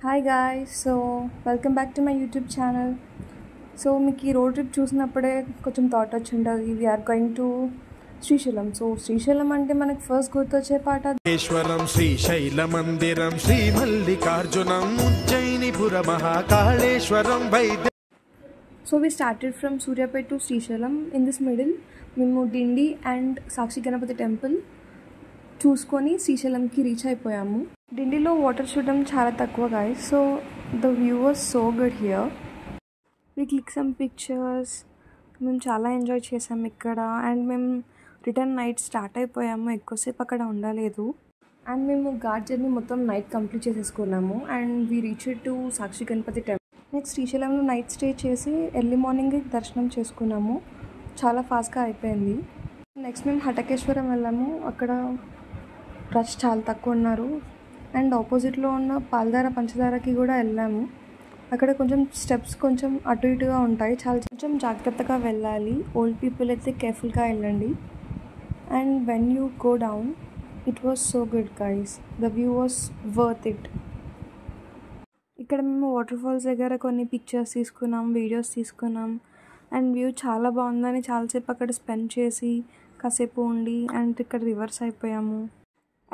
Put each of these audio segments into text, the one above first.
Hi guys, so welcome back to my YouTube channel. So మీకు ఈ road trip చూసినప్పుడే కొంచెం థాట్ వచ్చి ఉంటుంది we are going to Srisailam. So Srisailam అంటే మనకి ఫస్ట్ గుర్తొచ్చే పాట ఈశ్వరం శ్రీశైల మందిరం శ్రీ మల్లికార్జునం ఉజ్జయినిపుర మహాకాళేశ్వరం వైద్య. So we started from Suryapet to Srisailam. In this middle మేము డిండి అండ్ సాక్షి గణపతి టెంపుల్ చూసుకొని శ్రీశైలంకి రీచ్ అయిపోయాము. డిండిలో వాటర్ చూడడం చాలా తక్కువ guys. So the view was so good here. We click some pictures. మేము చాలా ఎంజాయ్ చేసాము ఇక్కడ. అండ్ మేము రిటర్న్ నైట్ స్టార్ట్ అయిపోయాము, ఎక్కువసేపు అక్కడ ఉండలేదు. అండ్ మేము ఘాట్ జర్నీ మొత్తం నైట్ కంప్లీట్ చేసేసుకున్నాము. And we reach to Sakshi Ganapathi temple. Next శ్రీశైలంలో నైట్ స్టే చేసి ఎర్లీ మార్నింగ్ దర్శనం చేసుకున్నాము. చాలా ఫాస్ట్గా అయిపోయింది. నెక్స్ట్ మేము హటకేశ్వరం వెళ్ళాము. అక్కడ రష్ చాలా తక్కువ ఉన్నారు. అండ్ ఆపోజిట్లో ఉన్న పాలధార పంచదారకి కూడా వెళ్ళాము. అక్కడ కొంచెం స్టెప్స్ కొంచెం అటు ఇటుగా ఉంటాయి, కొంచెం జాగ్రత్తగా వెళ్ళాలి. ఓల్డ్ పీపుల్ అయితే కేర్ఫుల్గా వెళ్ళండి. And when you go down it was so good guys. The view was worth it. ఇక్కడ మేము వాటర్ ఫాల్స్ దగ్గర కొన్ని పిక్చర్స్ తీసుకున్నాం, వీడియోస్ తీసుకున్నాం. అండ్ వ్యూ చాలా బాగుందని చాలాసేపు అక్కడ స్పెండ్ చేసి కాసేపు ఉండి అండ్ ఇక్కడ రివర్స్ అయిపోయాము.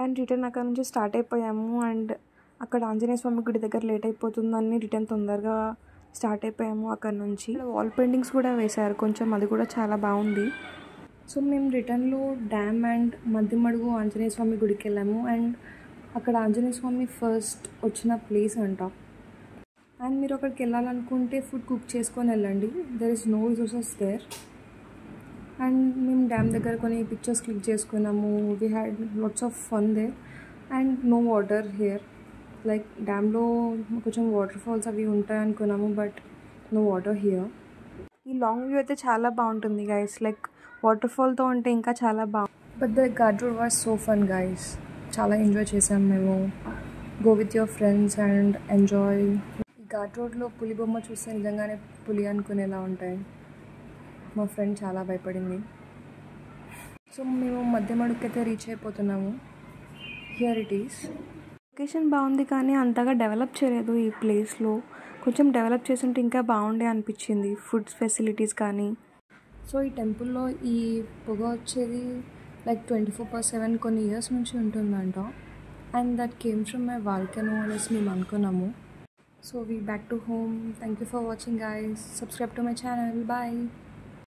అండ్ రిటర్న్ అక్కడ నుంచి స్టార్ట్ అయిపోయాము. అండ్ అక్కడ ఆంజనేయ స్వామి గుడి దగ్గర లేట్ అయిపోతుందని రిటర్న్ తొందరగా స్టార్ట్ అయిపోయాము. అక్కడ నుంచి వాల్ పెయింటింగ్స్ కూడా వేశారు కొంచెం, అది కూడా చాలా బాగుంది. సో మేము రిటర్న్లో డ్యామ్ అండ్ మధ్యమడుగు ఆంజనేయ స్వామి గుడికి వెళ్ళాము. అండ్ అక్కడ ఆంజనేయ స్వామి ఫస్ట్ వచ్చిన ప్లేస్ అంట. అండ్ మీరు అక్కడికి వెళ్ళాలనుకుంటే ఫుడ్ కుక్ చేసుకొని వెళ్ళండి. There is no resources there. And మేము డ్యామ్ దగ్గర కొన్ని పిక్చర్స్ క్లిక్ చేసుకున్నాము. We had lots of fun there. And no water here. Like డ్యామ్లో కొంచెం వాటర్ ఫాల్స్ అవి ఉంటాయి అనుకున్నాము, బట్ నో వాటర్ హియర్. ఈ లాంగ్ వ్యూ అయితే చాలా బాగుంటుంది గైస్. లైక్ వాటర్ ఫాల్తో ఉంటే ఇంకా చాలా బాగుంది. But the ghat road was so fun guys. చాలా ఎంజాయ్ చేసాము మేము. Go with your friends and enjoy. ఈ ఘాట్ రోడ్లో పులి బొమ్మ చూస్తే నిజంగానే పులి అనుకునేలా ఉంటాయి. మా ఫ్రెండ్ చాలా భయపడింది. సో మేము మధ్యమడుగుకైతే రీచ్ అయిపోతున్నాము. Here it is. లొకేషన్ బాగుంది కానీ అంతగా డెవలప్ చేయలేదు ఈ ప్లేస్లో. కొంచెం డెవలప్ చేస్తుంటే ఇంకా బాగుండే అనిపించింది, ఫుడ్ ఫెసిలిటీస్ కానీ. సో ఈ టెంపుల్లో ఈ పొగ వచ్చేది లైక్ 24/7 కొన్ని ఇయర్స్ నుంచి ఉంటుందంట. And that came from my volcano అనేసి మేము అనుకున్నాము. So we back to home. Thank you for watching guys. Subscribe to my channel. Bye.